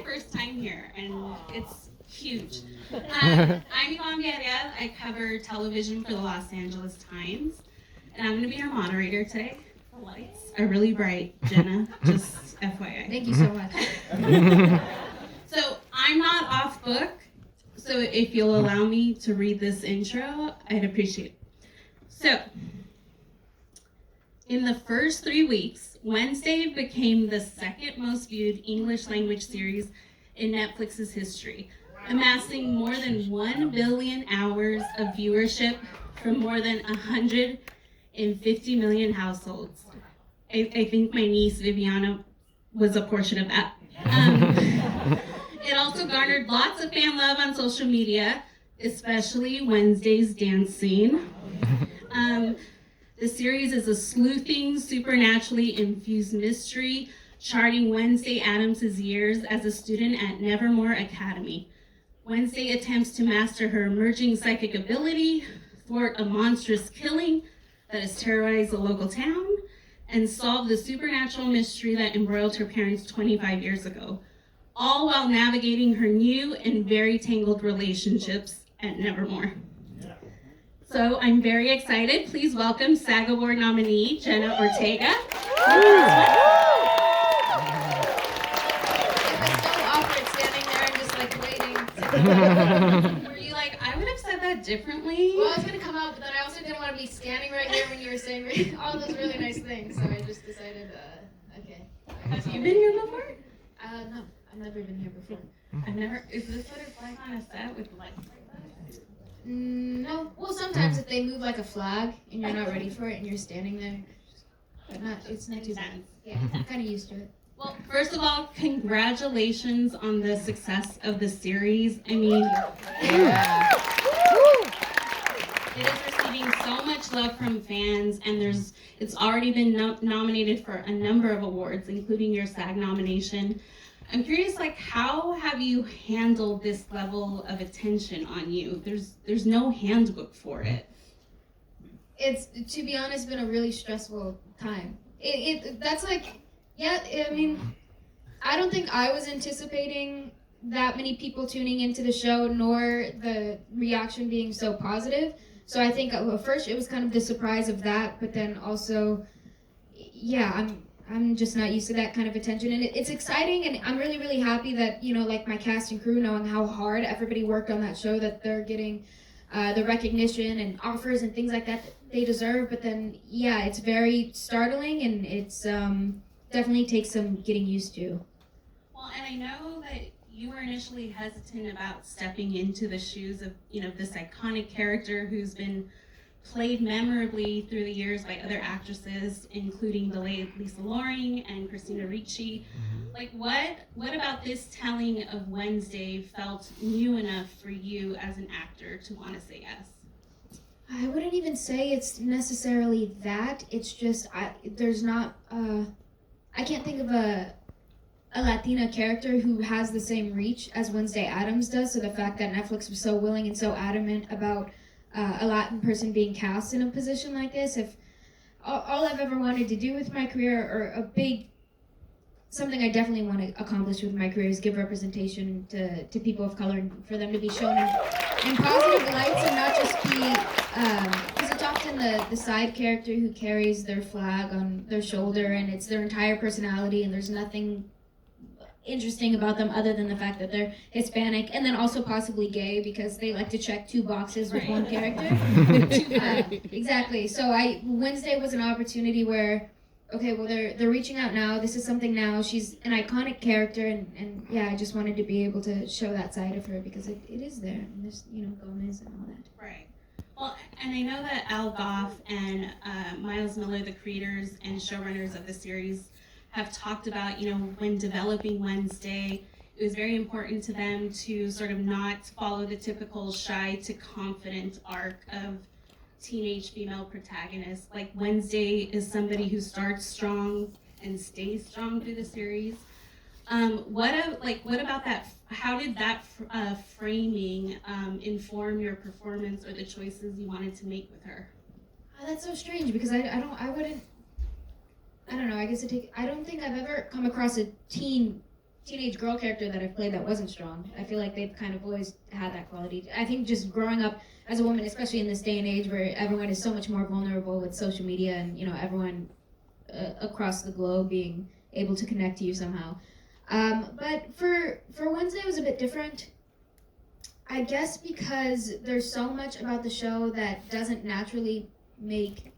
first time here, and it's huge. I'm Yvonne Villarreal. I cover television for the Los Angeles Times, and I'm going to be your moderator today. The lights are really bright, Jenna, just FYI. Thank you so much. So I'm not off book, so if you'll allow me to read this intro, I'd appreciate it. So, in the first 3 weeks, Wednesday became the second most viewed English language series in Netflix's history, amassing more than 1 billion hours of viewership from more than 150 million households. I think my niece Viviana was a portion of that. It also garnered lots of fan love on social media, especially Wednesday's dance scene. The series is a sleuthing, supernaturally infused mystery, charting Wednesday Addams' years as a student at Nevermore Academy. Wednesday attempts to master her emerging psychic ability, thwart a monstrous killing that has terrorized the local town, and solve the supernatural mystery that embroiled her parents 25 years ago, all while navigating her new and very tangled relationships at Nevermore. So I'm very excited. Please welcome SAG Award nominee Jenna Ortega. It was so awkward standing there and just like waiting. Were you like, I would have said that differently? Well, I was gonna come out, but then I also didn't want to be standing right here when you were saying all those really nice things, so I just decided, okay. Have you been here before? No, I've never been here before. I've never. Is this what it's like on a set with lights like that? No. Well, sometimes if they move like a flag and you're not ready for it and you're standing there, but it's not too bad. Yeah, I'm kind of used to it. Well, first of all, congratulations on the success of the series. I mean, it is receiving so much love from fans, and it's already been nominated for a number of awards, including your SAG nomination. I'm curious, how have you handled this level of attention on you? There's no handbook for it. It's, to be honest, been a really stressful time. That's I mean, I don't think I was anticipating that many people tuning into the show, nor the reaction being so positive. So I think at first it was kind of the surprise of that, but then also, yeah, I'm just not used to that kind of attention, and it's exciting, and I'm really, really happy that, my cast and crew, knowing how hard everybody worked on that show, that they're getting the recognition and offers and things like that they deserve. But then, yeah, it's very startling, and it's definitely takes some getting used to. Well, and I know that you were initially hesitant about stepping into the shoes of, this iconic character who's been played memorably through the years by other actresses, including the late Lisa Loring and Christina Ricci. What about this telling of Wednesday felt new enough for you as an actor to want to say yes? I wouldn't even say it's necessarily that. It's just there's not I can't think of a Latina character who has the same reach as Wednesday Addams does. So the fact that Netflix was so willing and so adamant about a Latin person being cast in a position like this, if all I've ever wanted to do with my career, or something I definitely want to accomplish with my career, is give representation to people of color, and for them to be shown in positive lights, and not just be, because it's often the side character who carries their flag on their shoulder, and it's their entire personality, and there's nothing interesting about them other than the fact that they're Hispanic, and then also possibly gay, because they like to check 2 boxes with one character. Exactly. So Wednesday was an opportunity where, okay, well, they're reaching out now. This is something now. She's an iconic character, and yeah, I just wanted to be able to show that side of her, because it is there. And there's, Gomez and all that. Right. Well, and I know that Al Goff and Miles Miller, the creators and showrunners of the series, have talked about, when developing Wednesday, it was very important to them to sort of not follow the typical shy to confident arc of teenage female protagonists. Wednesday is somebody who starts strong and stays strong through the series. What about that? How did that framing inform your performance or the choices you wanted to make with her? That's so strange, because I don't know. I guess I don't think I've ever come across a teen teenage girl character that I've played that wasn't strong. I feel like they've kind of always had that quality. I think just growing up as a woman, especially in this day and age where everyone is so much more vulnerable with social media and, everyone across the globe being able to connect to you somehow. But for Wednesday, it was a bit different. I guess because there's so much about the show that doesn't naturally make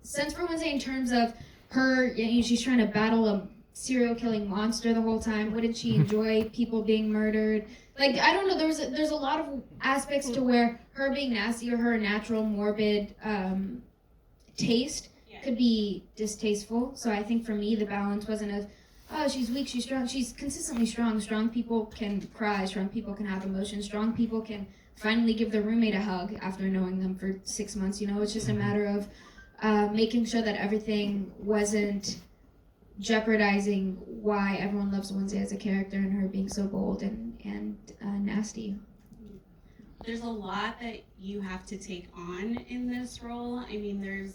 sense for Wednesday in terms of her, she's trying to battle a serial killing monster the whole time. Wouldn't she enjoy people being murdered? Like, I don't know, there's a lot of aspects to where her being nasty or her natural morbid taste could be distasteful. So I think for me the balance wasn't of, oh, she's weak, she's strong. She's consistently strong. Strong people can cry, strong people can have emotions, strong people can finally give their roommate a hug after knowing them for 6 months. It's just a matter of making sure that everything wasn't jeopardizing why everyone loves Wednesday as a character and her being so bold and nasty. There's a lot that you have to take on in this role. I mean, there's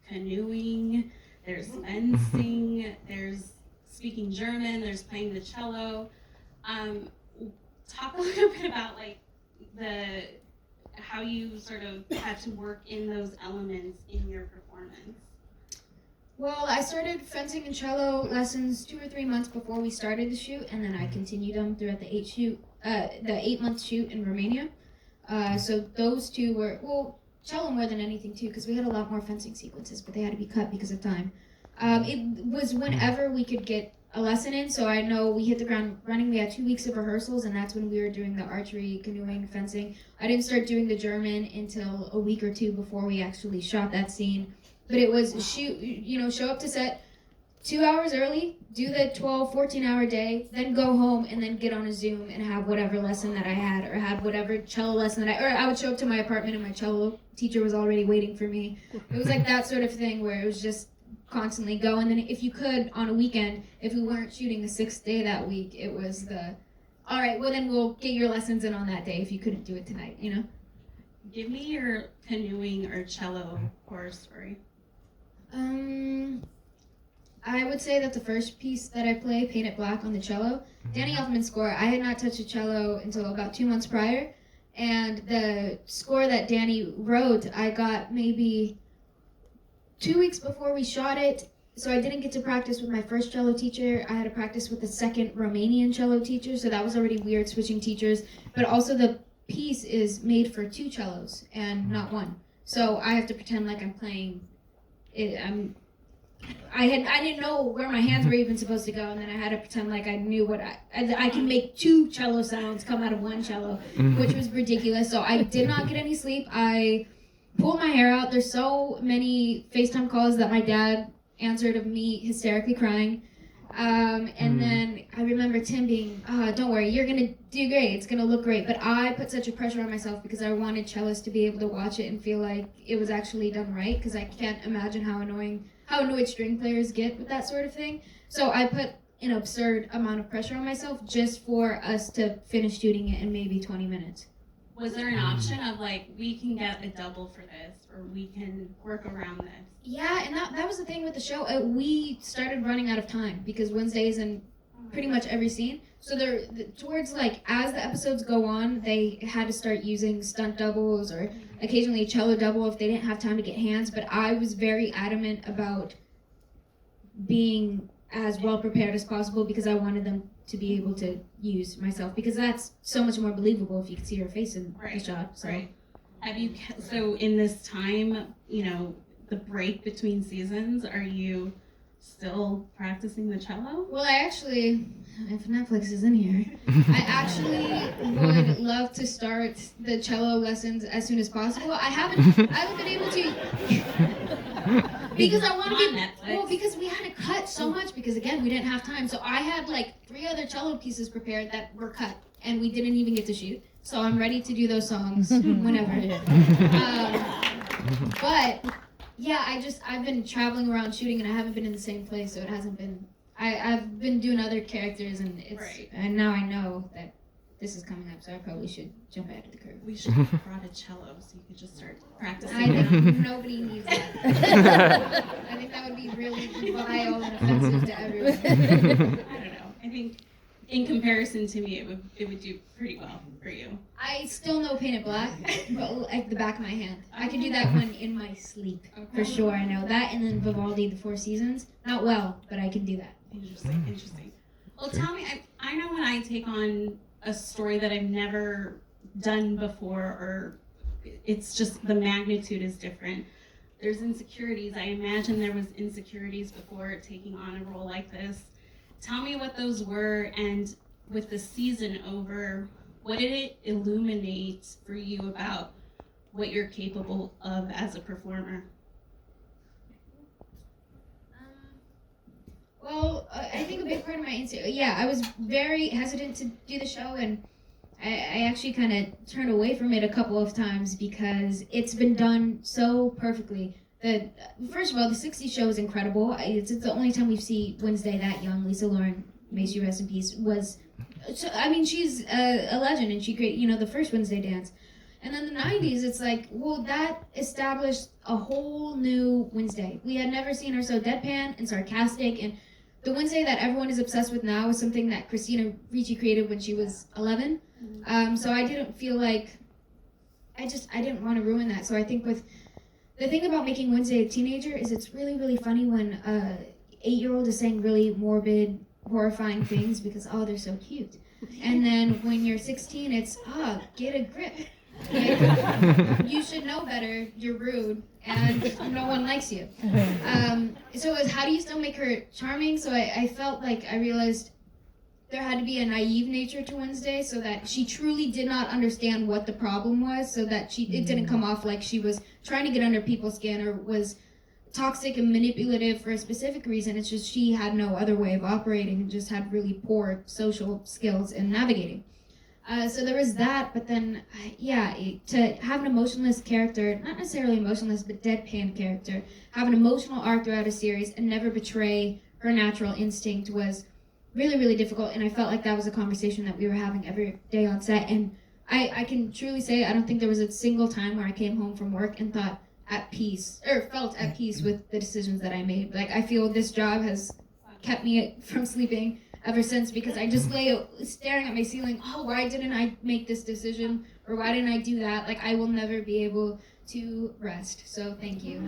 canoeing, there's fencing, there's speaking German, there's playing the cello. Talk a little bit about how you sort of had to work in those elements in your performance. Well, I started fencing and cello lessons 2 or 3 months before we started the shoot, and then I continued them throughout the 8-month shoot in Romania. So those two were, cello more than anything too, because we had a lot more fencing sequences, but they had to be cut because of time. It was whenever we could get a lesson in, so I know we hit the ground running. We had 2 weeks of rehearsals, and that's when we were doing the archery, canoeing, fencing. I didn't start doing the German until a week or two before we actually shot that scene. But it was show up to set 2 hours early, do the 12, 14-hour day, then go home and then get on a Zoom and have whatever lesson that I had or have whatever cello lesson that I would show up to my apartment and my cello teacher was already waiting for me. It was like that sort of thing where it was just constantly go. And then if you could, on a weekend, if we weren't shooting the 6th day that week, it was all right, well then we'll get your lessons in on that day if you couldn't do it tonight, Give me your canoeing or cello horror story. I would say that the first piece that I play, Paint It Black on the cello, Danny Elfman's score, I had not touched a cello until about 2 months prior, and the score that Danny wrote, I got maybe 2 weeks before we shot it, so I didn't get to practice with my first cello teacher. I had to practice with the second Romanian cello teacher, so that was already weird switching teachers, but also the piece is made for 2 cellos and not 1, so I have to pretend like I'm playing it. I didn't know where my hands were even supposed to go, and then I had to pretend like I knew what I can make 2 cello sounds come out of 1 cello, which was ridiculous. So I did not get any sleep. I pulled my hair out. There's so many FaceTime calls that my dad answered of me hysterically crying. And then I remember Tim being, don't worry, you're going to do great. It's going to look great. But I put such a pressure on myself because I wanted cellists to be able to watch it and feel like it was actually done right, because I can't imagine how annoyed string players get with that sort of thing. So I put an absurd amount of pressure on myself just for us to finish shooting it in maybe 20 minutes. Was there an option of we can get a double for this, or we can work around this? Yeah, and that was the thing with the show. We started running out of time because Wednesday's in pretty much every scene. So towards as the episodes go on, they had to start using stunt doubles or occasionally a cello double if they didn't have time to get hands. But I was very adamant about being as well prepared as possible because I wanted them to be able to use myself, because that's so much more believable if you can see her face in the shot. So. Right. So in this time, the break between seasons, are you still practicing the cello? Well, I actually, if Netflix is in here, I actually would love to start the cello lessons as soon as possible. I haven't been able to because I want to be Netflix. Well, because we had to cut so much because again we didn't have time. So I had 3 other cello pieces prepared that were cut and we didn't even get to shoot. So I'm ready to do those songs whenever. But yeah, I've been traveling around shooting and I haven't been in the same place, so it hasn't been. I've been doing other characters and and now I know that this is coming up, so I probably should jump ahead of the curve. We should have brought a cello so you could just start practicing. I think nobody needs that. I think that would be really vile and offensive to everyone. I don't know. I think in comparison to me, it would do pretty well for you. I still know Paint It Black, but like the back of my hand. I can do that one in my sleep, for sure. I know that. And then Vivaldi, The Four Seasons. Not well, but I can do that. Interesting. Well, tell me, I know when I take on a story that I've never done before, or it's just the magnitude is different. There's insecurities. I imagine there was insecurities before taking on a role like this. Tell me what those were, and with the season over, what did it illuminate for you about what you're capable of as a performer? Well, I think a big part of my I was very hesitant to do the show, and I actually kind of turned away from it a couple of times because it's been done so perfectly. First of all, the 60s show is incredible. It's the only time we've seen Wednesday that young. Lisa Lauren, may she rest in peace, she's a legend, and she created, the first Wednesday dance. And then the 90s, it's like, well, that established a whole new Wednesday. We had never seen her so deadpan and sarcastic, and the Wednesday that everyone is obsessed with now is something that Christina Ricci created when she was 11. So I didn't feel like, I didn't want to ruin that. So I think the thing about making Wednesday a teenager is it's really, really funny when a 8-year-old is saying really morbid, horrifying things because, oh, they're so cute. And then when you're 16, it's, get a grip. Like, you should know better, you're rude, and no one likes you. So it was, how do you still make her charming? So I felt like I realized there had to be a naive nature to Wednesday so that she truly did not understand what the problem was, so that it didn't come off like she was trying to get under people's skin or was toxic and manipulative for a specific reason. It's just she had no other way of operating and just had really poor social skills in navigating. So there was that, but then, to have an emotionless character, not necessarily emotionless, but deadpan character, have an emotional arc throughout a series and never betray her natural instinct was really, really difficult, and I felt like that was a conversation that we were having every day on set, and I can truly say I don't think there was a single time where I came home from work and felt at peace with the decisions that I made. Like, I feel this job has kept me from sleeping ever since, because I just lay staring at my ceiling, why didn't I make this decision, or why didn't I do that? Like, I will never be able to rest. So thank you.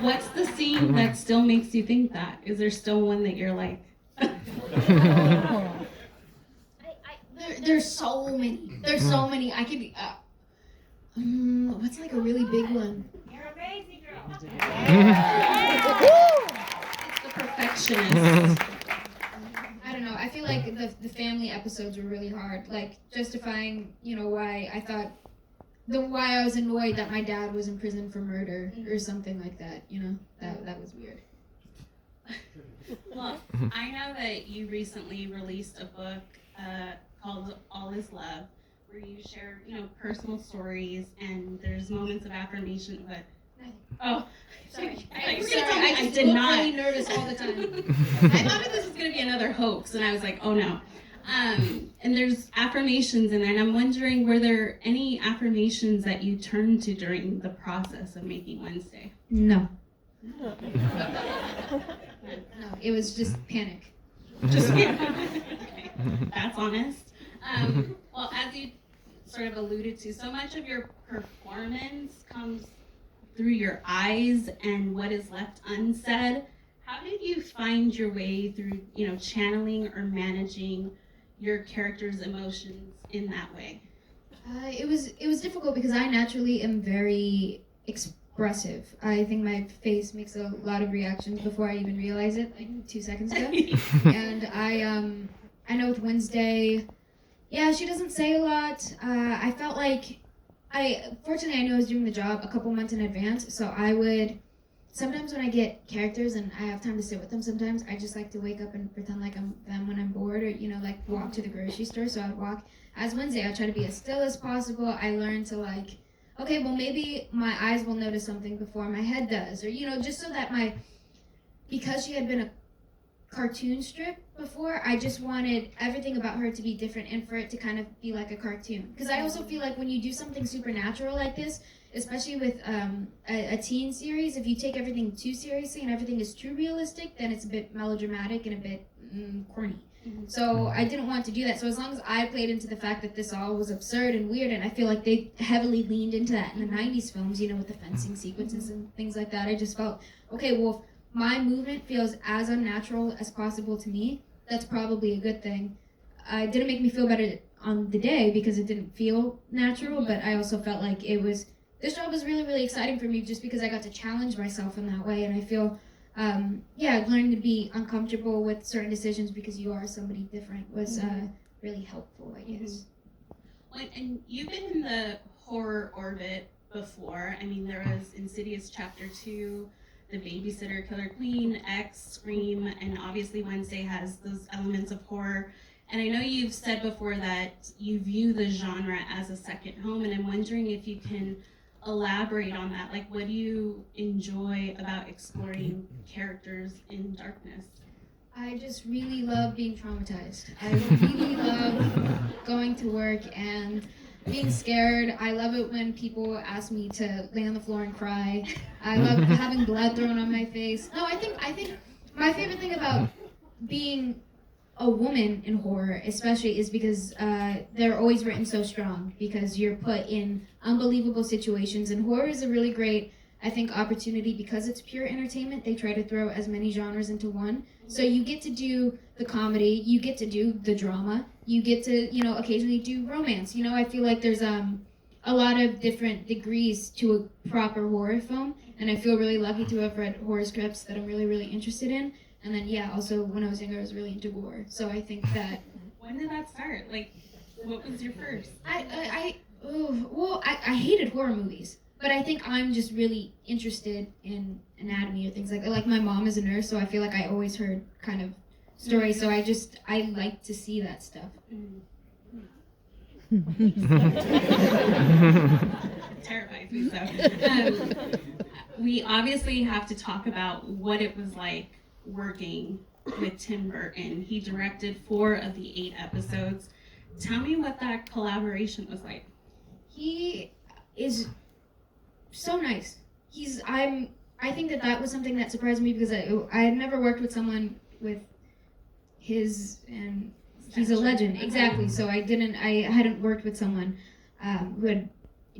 What's the scene that still makes you think that? Is there still one that you're like? There's so many. There's so many. I could be. What's like a really big one? You're amazing, girl. It's the perfectionist. I don't know. I feel like the family episodes were really hard. Like justifying, why I thought. Why I was annoyed that my dad was in prison for murder or something like that, that was weird. Well, I know that you recently released a book called All Is Love, where you share, personal stories, and there's moments of affirmation, but Sorry. I did not. Really nervous all the time. I thought that this was going to be another hoax, and I was like, oh no. And there's affirmations in there, and I'm wondering, were there any affirmations that you turned to during the process of making Wednesday? No, it was just panic. Okay. That's honest. Well, as you sort of alluded to, so much of your performance comes through your eyes and what is left unsaid. How did you find your way through, channeling or managing your character's emotions in that way? It was difficult because I naturally am very expressive. I think my face makes a lot of reactions before I even realize it, like 2 seconds ago. And I know with Wednesday, she doesn't say a lot. I felt like fortunately I knew I was doing the job a couple months in advance, so I would. Sometimes when I get characters and I have time to sit with them, sometimes I just like to wake up and pretend like I'm them when I'm bored, or, like walk to the grocery store. So I'd walk, as Wednesday, I try to be as still as possible. I learned to okay, well maybe my eyes will notice something before my head does, or, just so that because she had been a cartoon strip before, I just wanted everything about her to be different and for it to kind of be like a cartoon. Because I also feel like when you do something supernatural like this, especially with a teen series, if you take everything too seriously and everything is too realistic, then it's a bit melodramatic and a bit corny. So I didn't want to do that. So as long as I played into the fact that this all was absurd and weird, and I feel like they heavily leaned into that in the 90s films, you know, with the fencing sequences and things like that, I just felt, okay, well, if my movement feels as unnatural as possible to me, that's probably a good thing. It didn't make me feel better on the day because it didn't feel natural, but I also felt like this job was really, really exciting for me just because I got to challenge myself in that way, and I feel learning to be uncomfortable with certain decisions because you are somebody different was really helpful, I guess. Well, and you've been in the horror orbit before. I mean, there was Insidious Chapter 2, The Babysitter, Killer Queen, X, Scream, and obviously Wednesday has those elements of horror. And I know you've said before that you view the genre as a second home, and I'm wondering if you can elaborate on that. Like, what do you enjoy about exploring characters in darkness? I just really love being traumatized. I really love going to work and being scared. I love it when people ask me to lay on the floor and cry. I love having blood thrown on my face. No, I think my favorite thing about being a woman in horror especially is because they're always written so strong because you're put in unbelievable situations, and horror is a really great, I think, opportunity because it's pure entertainment. They try to throw as many genres into one, so you get to do the comedy, you get to do the drama, you get to, you know, occasionally do romance. You know, I feel like there's a lot of different degrees to a proper horror film, and I feel really lucky to have read horror scripts that I'm really, really interested in. And then, yeah, also when I was younger, I was really into gore. So I think that... When did that start? Like, what was your first? I hated horror movies. But I think I'm just really interested in anatomy or things like that. Like, my mom is a nurse, so I feel like I always heard kind of stories. So I like to see that stuff. Terrifies me, so. We obviously have to talk about what it was like working with Tim Burton. He directed 4 of the 8 episodes. Tell me what that collaboration was like. He is so nice. I think that was something that surprised me because I had never worked with someone with his, and he's a legend. Exactly. So I hadn't worked with someone who had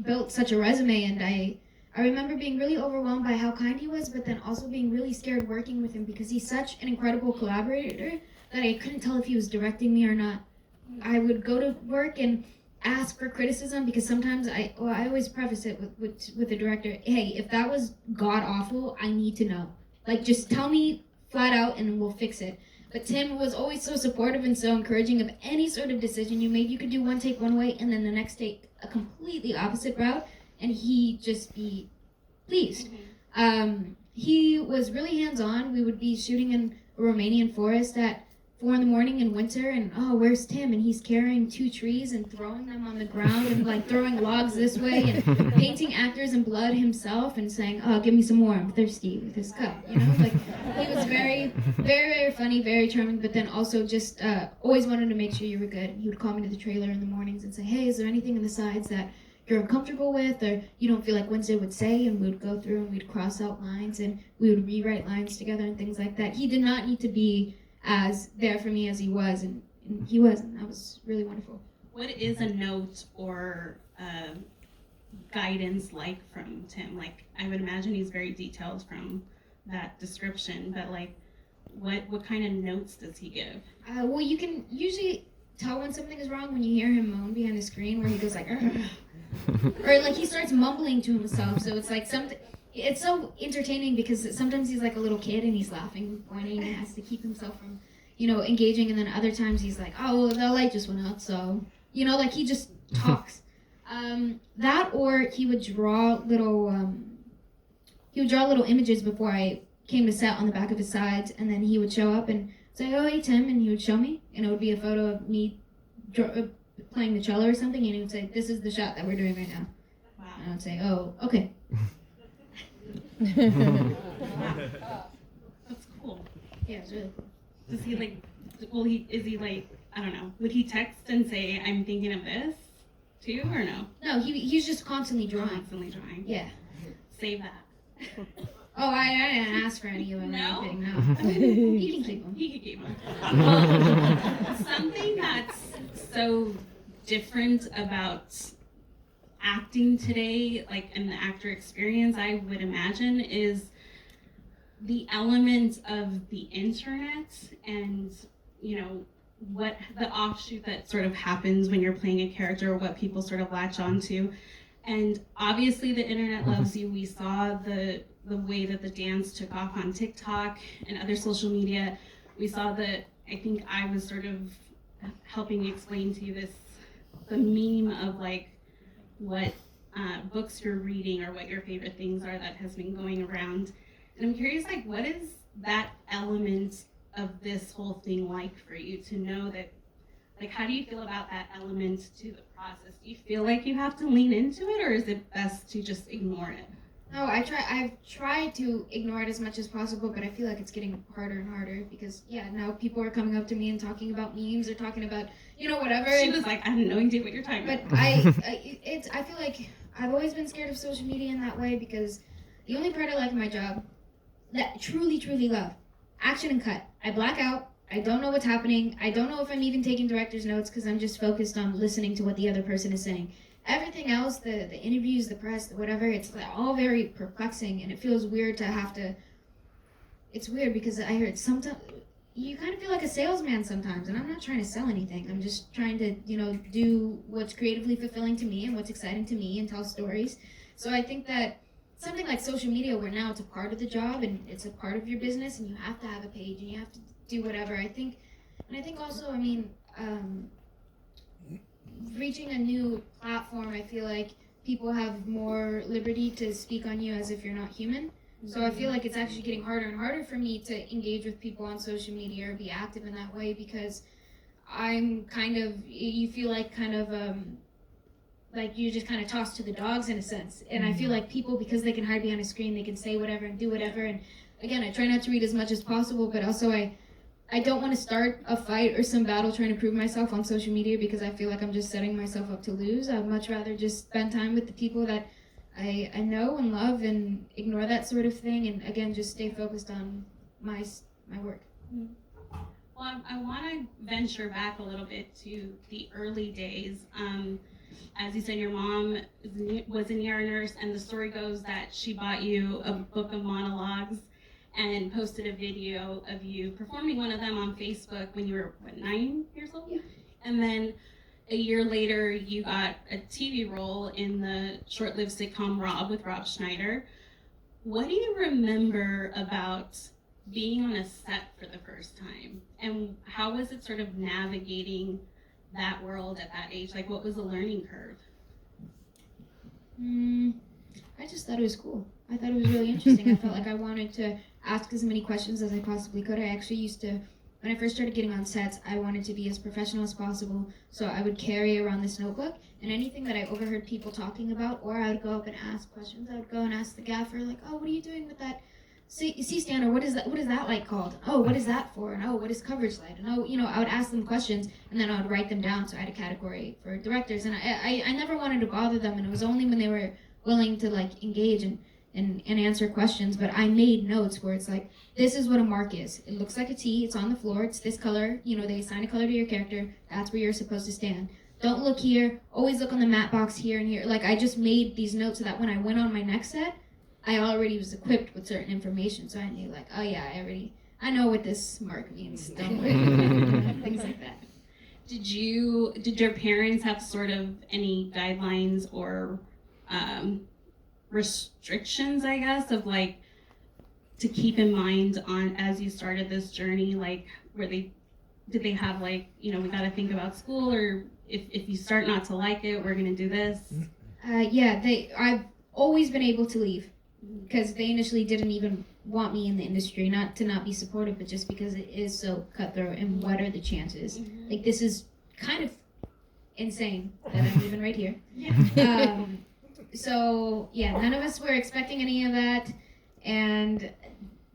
built such a resume, and I remember being really overwhelmed by how kind he was, but then also being really scared working with him because he's such an incredible collaborator that I couldn't tell if he was directing me or not. I would go to work and ask for criticism because sometimes I always preface it with the director, hey, if that was god awful, I need to know. Like, just tell me flat out and we'll fix it. But Tim was always so supportive and so encouraging of any sort of decision you made. You could do one take one way and then the next take a completely opposite route, and he'd just be pleased. He was really hands-on. We would be shooting in a Romanian forest at 4 a.m. in winter, and where's Tim? And he's carrying 2 trees and throwing them on the ground and like throwing logs this way and painting actors in blood himself and saying, oh, give me some more, I'm thirsty, with his cup, you know? Like, he was very, very, very funny, very charming, but then also just always wanted to make sure you were good. He would call me to the trailer in the mornings and say, hey, is there anything in the sides that you're uncomfortable with or you don't feel like Wednesday would say? And we would go through and we'd cross out lines and we would rewrite lines together and things like that. He did not need to be as there for me as he was, and he was, and that was really wonderful. What is a note or guidance like from Tim? Like, I would imagine he's very detailed from that description, but like, what kind of notes does he give? Well, you can usually tell when something is wrong when you hear him moan behind the screen, where he goes like, or like he starts mumbling to himself. So it's like something. It's so entertaining because sometimes he's like a little kid and he's laughing and pointing and has to keep himself from, engaging. And then other times he's like, oh, well, the light just went out. So, like he just talks. That or he would draw little images before I came to set on the back of his sides. And then he would show up and say, oh, hey, Tim. And he would show me. And it would be a photo of me playing the cello or something. And he would say, this is the shot that we're doing right now. Wow. And I would say, oh, okay. That's cool. Yeah, it's really cool. Does he I don't know, would he text and say, I'm thinking of this too, or no? No, he's just constantly drawing. Constantly drawing. Yeah. Save that. Oh, I didn't ask for any of them. No? Or anything, no. He can keep them. He could keep them. Well, something that's so different about acting today, like in the actor experience, I would imagine, is the element of the internet and, you know, what the offshoot that sort of happens when you're playing a character, or what people sort of latch onto. And obviously the internet loves you. We saw the way that the dance took off on TikTok and other social media. We saw that, I think I was sort of helping explain to you this, the meme of like what books you're reading or what your favorite things are that has been going around. And I'm curious, like, what is that element of this whole thing like for you, to know that, like, how do you feel about that element to the process? Do you feel like you have to lean into it, or is it best to just ignore it? No, I've tried to ignore it as much as possible, but I feel like it's getting harder and harder because, yeah, now people are coming up to me and talking about memes or talking about, you know, whatever. She was like, I have no idea what you're talking about. But I feel like I've always been scared of social media in that way because the only part I like in my job that truly, truly love, action and cut. I black out. I don't know what's happening. I don't know if I'm even taking director's notes because I'm just focused on listening to what the other person is saying. Everything else, the interviews, the press, whatever, it's all very perplexing, and it feels weird to have to. It's weird because I heard sometimes you kind of feel like a salesman sometimes, and I'm not trying to sell anything. I'm just trying to, you know, do what's creatively fulfilling to me and what's exciting to me and tell stories. So I think that something like social media, where now it's a part of the job and it's a part of your business, and you have to have a page and you have to do whatever. I think also, I mean, reaching a new platform, I feel like people have more liberty to speak on you as if you're not human. So I feel like it's actually getting harder and harder for me to engage with people on social media or be active in that way because I'm kind of, you feel like kind of, like you're just kind of tossed to the dogs in a sense. And I feel like people, because they can hide behind a screen, they can say whatever and do whatever. And again, I try not to read as much as possible, but also I don't want to start a fight or some battle trying to prove myself on social media because I feel like I'm just setting myself up to lose. I'd much rather just spend time with the people that I know and love and ignore that sort of thing, and again, just stay focused on my work. Well, I want to venture back a little bit to the early days. As you said, your mom was an ER nurse, and the story goes that she bought you a book of monologues and posted a video of you performing one of them on Facebook when you were, 9 years old? Yeah. And then a year later, you got a TV role in the short-lived sitcom Rob with Rob Schneider. What do you remember about being on a set for the first time? And how was it sort of navigating that world at that age? Like, what was the learning curve? I just thought it was cool. I thought it was really interesting. I felt like I wanted to ask as many questions as I possibly could. I actually used to, when I first started getting on sets, I wanted to be as professional as possible. So I would carry around this notebook, and anything that I overheard people talking about, or I would go up and ask questions. I would go and ask the gaffer, like, oh, what are you doing with that C-stand, or what is that light called? Oh, what is that for? And oh, what is coverage light? And oh, you know, I would ask them questions, and then I would write them down. So I had a category for directors, and I never wanted to bother them, and it was only when they were willing to like engage and answer questions. But I made notes where it's like, this is what a mark is. It looks like a T, it's on the floor, it's this color, you know, they assign a color to your character, that's where you're supposed to stand. Don't look here, always look on the matte box here and here. Like, I just made these notes so that when I went on my next set, I already was equipped with certain information. So I knew, like, oh yeah, I know what this mark means. Don't worry. Things like that. Did your parents have sort of any guidelines or restrictions, I guess, of like to keep in mind on as you started this journey? Like, did they have like, you know, we got to think about school, or if you start not to like it, we're gonna do this? I've always been able to leave because they initially didn't even want me in the industry, not to not be supportive, but just because it is so cutthroat. And what are the chances? Mm-hmm. Like, this is kind of insane that I'm even right here. Yeah. So yeah, none of us were expecting any of that, and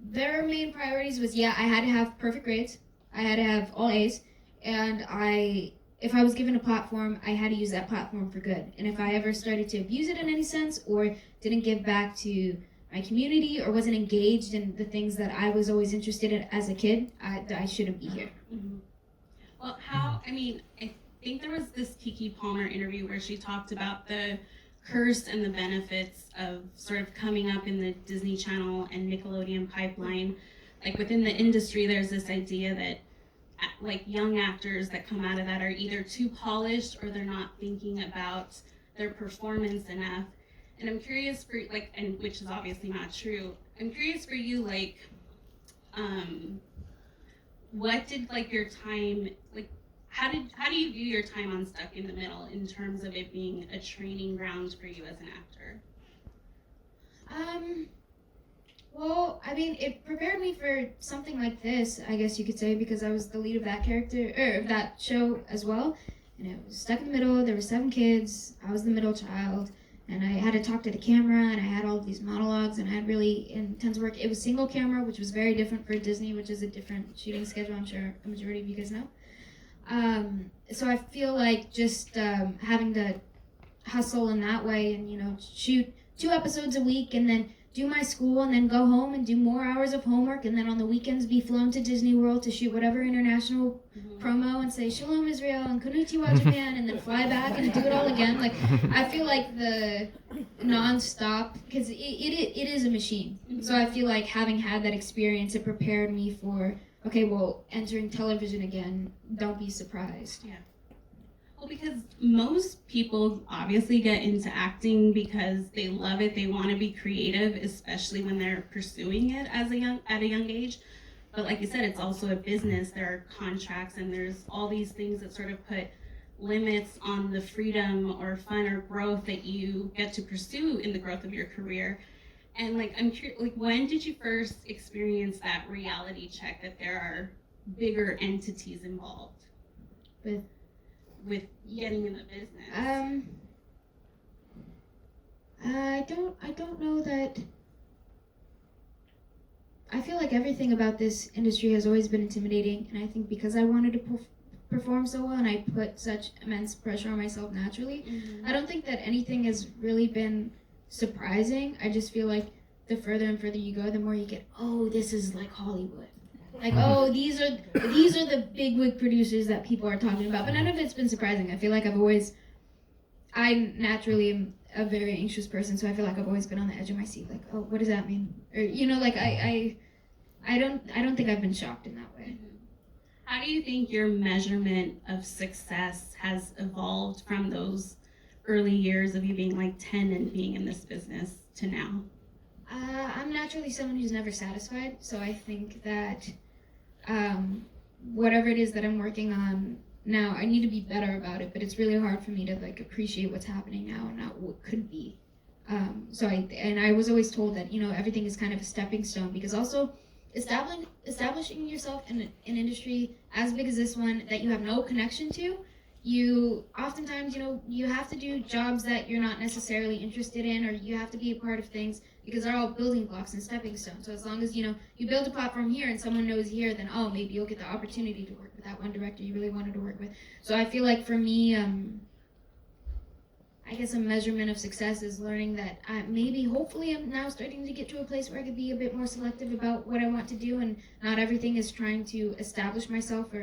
their main priorities was, I had to have perfect grades, I had to have all A's, and if I was given a platform, I had to use that platform for good. And if I ever started to abuse it in any sense or didn't give back to my community or wasn't engaged in the things that I was always interested in as a kid, I shouldn't be here. Mm-hmm. Well, I think there was this Kiki Palmer interview where she talked about the curse and the benefits of sort of coming up in the Disney Channel and Nickelodeon pipeline. Like within the industry, there's this idea that like young actors that come out of that are either too polished or they're not thinking about their performance enough. And I'm curious for like, and which is obviously not true. I'm curious for you, like, what did like your time like? How do you view your time on Stuck in the Middle in terms of it being a training ground for you as an actor? Well, I mean, it prepared me for something like this, I guess you could say, because I was the lead of that character, or of that show as well. And it was Stuck in the Middle, there were 7 kids, I was the middle child, and I had to talk to the camera, and I had all of these monologues, and I had really intense work. It was single camera, which was very different for Disney, which is a different shooting schedule, I'm sure a majority of you guys know. So I feel like just having to hustle in that way and, you know, shoot 2 episodes a week and then do my school and then go home and do more hours of homework and then on the weekends be flown to Disney World to shoot whatever international promo and say Shalom Israel and Konnichiwa Japan and then fly back and do it all again. Like, I feel like the non-stop, because it is a machine. So I feel like having had that experience, it prepared me for, okay, well, entering television again, don't be surprised. Yeah. Well, because most people obviously get into acting because they love it, they want to be creative, especially when they're pursuing it at a young age. But like you said, it's also a business. There are contracts and there's all these things that sort of put limits on the freedom or fun or growth that you get to pursue in the growth of your career. And like, I'm curious, like, when did you first experience that reality check that there are bigger entities involved with getting in the business? I don't know that. I feel like everything about this industry has always been intimidating, and I think because I wanted to perform so well and I put such immense pressure on myself naturally, I don't think that anything has really been surprising. I just feel like the further and further you go, the more you get, oh, this is like Hollywood. Like, oh, these are the bigwig producers that people are talking about. But none of it's been surprising. I feel like I naturally am a very anxious person, so I feel like I've always been on the edge of my seat. Like, oh, what does that mean? Or, you know, like I don't think I've been shocked in that way. How do you think your measurement of success has evolved from those early years of you being like 10 and being in this business to now? I'm naturally someone who's never satisfied, so I think that whatever it is that I'm working on now, I need to be better about it, but it's really hard for me to like appreciate what's happening now and not what could be. I was always told that, you know, everything is kind of a stepping stone, because also establishing yourself in an industry as big as this one that you have no connection to, you oftentimes, you know, you have to do jobs that you're not necessarily interested in, or you have to be a part of things because they're all building blocks and stepping stones. So as long as, you know, you build a platform here and someone knows here, then, oh, maybe you'll get the opportunity to work with that one director you really wanted to work with. So I feel like for me, I guess a measurement of success is learning that hopefully I'm now starting to get to a place where I could be a bit more selective about what I want to do, and not everything is trying to establish myself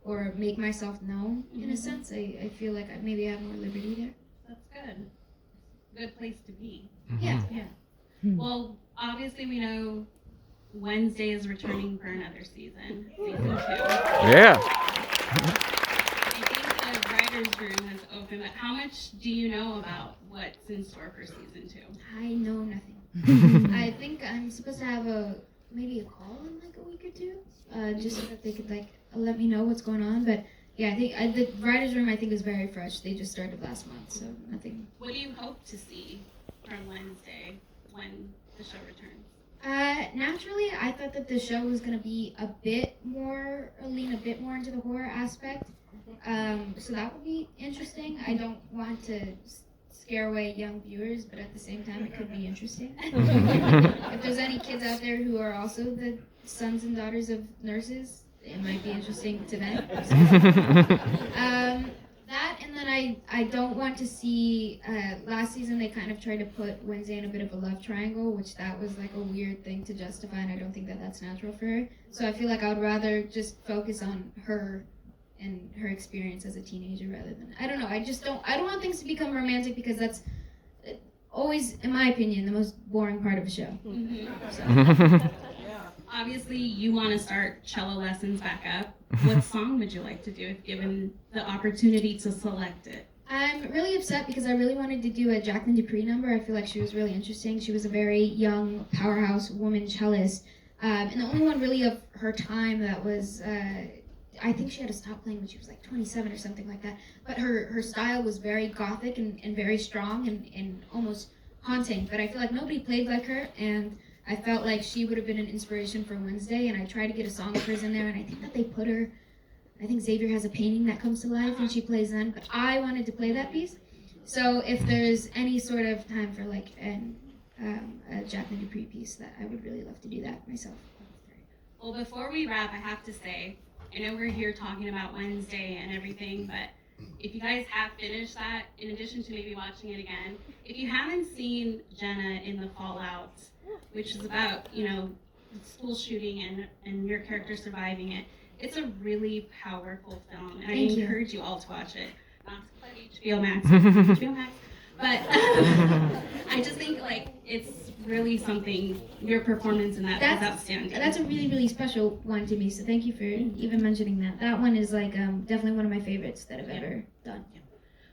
or make myself known, in a sense. I feel like maybe I have more liberty there. That's good. Good place to be. Yeah. Well, obviously we know Wednesday is returning for another season 2. Yeah. I think the writer's room has opened, but how much do you know about what's in store for season 2? I know nothing. I think I'm supposed to have maybe a call in like a week or 2, just so that they could like let me know what's going on. But yeah, I think the writer's room I think is very fresh. They just started last month, so nothing. What do you hope to see from Wednesday when the show returns? Naturally, I thought that the show was going to be lean a bit more into the horror aspect. So that would be interesting. I don't want to scare away young viewers, but at the same time, it could be interesting. If there's any kids out there who are also the sons and daughters of nurses, it might be interesting to them. That, and then I don't want to see. Last season they kind of tried to put Wednesday in a bit of a love triangle, which that was like a weird thing to justify, and I don't think that that's natural for her. So I feel like I would rather just focus on her and her experience as a teenager rather than, I don't know. I don't want things to become romantic because that's always, in my opinion, the most boring part of a show. Mm-hmm. So. Obviously, you want to start cello lessons back up. What song would you like to do if given the opportunity to select it? I'm really upset because I really wanted to do a Jacqueline Dupree number. I feel like she was really interesting. She was a very young powerhouse woman cellist, and the only one really of her time that was, I think she had to stop playing when she was like 27 or something like that. But her style was very gothic and very strong and almost haunting. But I feel like nobody played like her, and I felt like she would have been an inspiration for Wednesday, and I tried to get a song of hers in there, and I think that they put her, I think Xavier has a painting that comes to life and she plays then, but I wanted to play that piece. So if there's any sort of time for like a Jacqueline Dupree piece, that I would really love to do that myself. Well, before we wrap, I have to say, I know we're here talking about Wednesday and everything, but if you guys have finished that, in addition to maybe watching it again, if you haven't seen Jenna in The Fallout, which is about, you know, school shooting and your character surviving it, it's a really powerful film, and I encourage you all to watch it. Not to plug HBO Max, HBO Max, but I just think like it's really something. Your performance in that is outstanding. That's a really, really special one to me. So thank you for even mentioning that. That one is like definitely one of my favorites that I've ever done.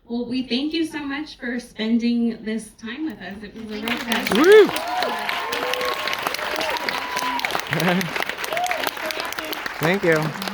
Well, we thank you so much for spending this time with us. It was a real pleasure. Woo! Thank you.